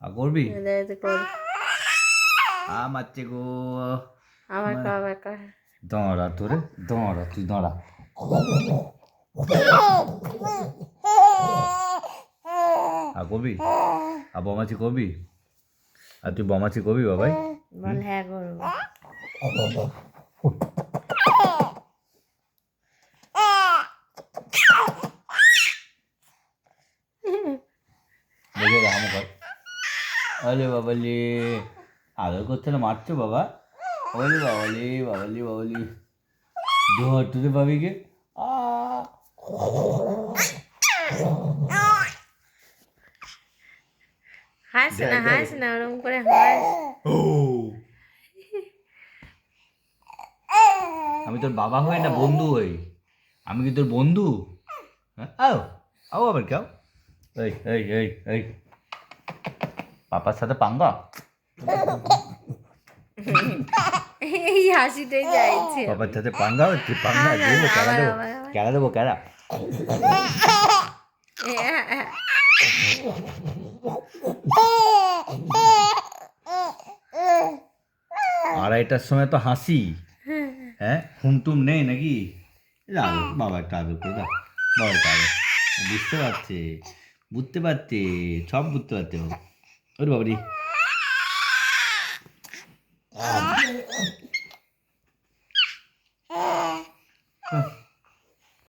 করবি মারছে গো দাঁড়া তোরে দাঁড়া তুই দাঁড়া কবি বমাচি কবি আর তুই বমাচি কবি বাবাই বল হ্যাঁ করবো দেখে রাম কর আরে বাবালি আদর করতে না মারছো বাবা বাবালি বাবালি বাবালি বাবালি দু হাঁটুতে পাবি কে হাস না ওরকম করে হাস আমি তোর বাবা হই না বন্ধু হই আমি কি তোর বন্ধু আও আও আবার কেউ এই এই এই এই পাপার সাথে পাঙ্গা এই হাসিটাই চাইছে পাপার সাথে পাঙ্গা হচ্ছে পাঙ্গা দেবো কেড়া দেবো কেড়া আড়াইটার সময় তো হাসি হ্যাঁ হুমটুম নেই নাকি বাবা একটা আদর করে দাও বাবা একটা আদর বুঝতে পারছে সব বুঝতে পারছে ওর বাবারি